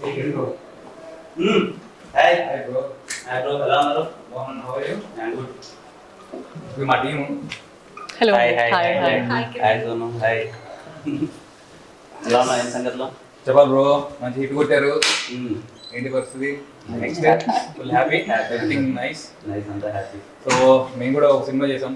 Hi bro. ఎలా ఉన్నారు? How are you? I'm good. ఇది మా team. Hello. Hi hi. Sonu. Hi. ఎలా ఉన్నా ఏం సంగతిలో? చెప్పాలి బ్రో, మంచి హిట్ కొట్టారు. ఏంటి పరిస్థితి? Next full happy, everything nice. Nice, అంతా హ్యాపీ. సో మేము కూడా ఒక సినిమా చేసాం.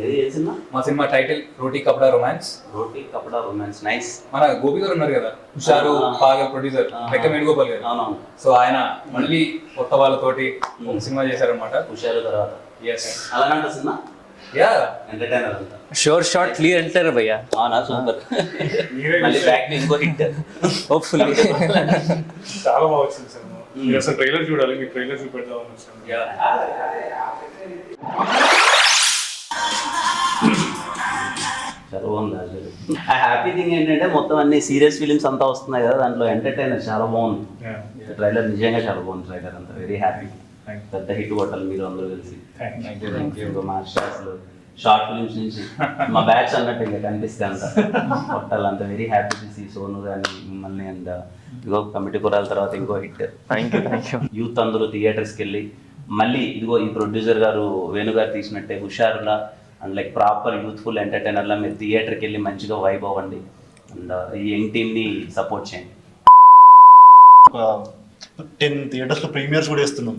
ఏది చేసినా? మా సినిమా టైటిల్ రోటీ కపడా రొమాన్స్. రోటీ కపడా రొమాన్స్. నైస్. మన గోపి గారు ఉన్నారు కదా, హుషారు పాగల్ ప్రొడ్యూసర్, లెక్క వేణుగోపాల్ గారు. అవునవును. సో ఆయన మళ్ళీ కొత్త వాళ్ళతోటి ఒక సినిమా చేశారనమాట. హుషారు తర్వాత ఎస్. అలాగంట సినిమా యా, ఎంటర్టైనర్ అంతా. షోర్ షార్ట్ క్లియర్ అంటారు భయ్యా. అవునా, సూపర్. మళ్ళీ బ్యాక్ ఇంకో హిట్ హోప్ఫుల్లీ. చాలా బాగా వచ్చింది సినిమా. మీరు అసలు ట్రైలర్ చూడాలి, మీ ట్రైలర్ చూపెడదామని వచ్చాను. చాలా బాగుంది. ఆ హ్యాపీ థింగ్ ఏంటంటే మొత్తం అన్ని సీరియస్ ఫిలిమ్స్ అంతా వస్తున్నాయి కదా, దాంట్లో ఎంటర్టైనర్ చాలా బాగుంది. ట్రైలర్ నిజంగా చాలా బాగుంది. ట్రైలర్ అంతా వెరీ హ్యాపీ. పెద్ద హిట్ కొట్టాలి మీరు అందరూ కలిసి. మా అసలు షార్ట్ ఫిలిమ్స్ నుంచి మా బ్యాచ్ అన్నట్టు ఇంకా కనిపిస్తే అంత కొట్టాలి. అంత very happy to see Sonu కానీ మిమ్మల్ని. అండ్ ఇదిగో కమిటీ కురాల తర్వాత ఇంకో హిట్. యూత్ అందరూ థియేటర్స్కి వెళ్ళి మళ్ళీ ఇదిగో ఈ ప్రొడ్యూసర్ గారు వేణు గారు తీసినట్టే హుషారులా అండ్ లైక్ ప్రాపర్ యూత్ఫుల్ ఎంటర్టైనర్లా మీరు థియేటర్కి వెళ్ళి మంచిగా వైబ్ అవ్వండి. అండ్ ఈ యంగ్ టీమ్ని సపోర్ట్ చేయండి. 10 థియేటర్స్ లో ప్రీమియర్స్ కూడా వేస్తున్నాం.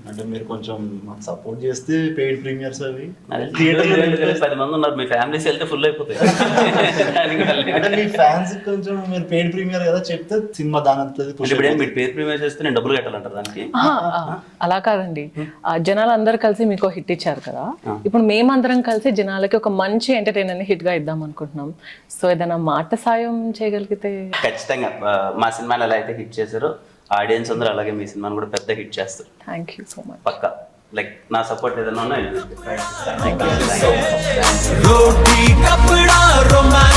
అంటే మీరు కొంచెం మాకు సపోర్ట్ చేస్తే పెయిడ్ ప్రీమియర్స్ అవి థియేటర్ 10 మంది ఉన్నారు, మీ ఫ్యామిలీస్ వెళ్తే ఫుల్ అయిపోతాయి. అంటే మీ ఫ్యాన్స్ కొంచెం మీరు పెయిడ్ ప్రీమియర్ కదా చెప్తే సినిమా దాని ఇప్పుడు మీరు పేరు ప్రీమియర్ చేస్తే నేను డబ్బులు కట్టాలంటారు దానికి? అలా కాదండి, జనాలు అందరు కలిసి మీకు హిట్ ఇచ్చారు కదా, ఇప్పుడు మేమందరం కలిసి జనాలకి ఒక మంచి ఎంటర్టైనర్ ని హిట్ గా ఇద్దాం అనుకుంటున్నాం. సో ఏదైనా మాట సాయం చేయగలిగితే. ఖచ్చితంగా మా సినిమాని ఎలా అయితే హిట్ చేశారో ఆడియన్స్ అందరూ అలాగే మీ సినిమాని కూడా పెద్ద హిట్ చేస్తారు. Thank you so much. పక్కా లైక్ నా సపోర్ట్ ఏదైనా ఉన్నా. రోటీ కపడా రొమాన్స్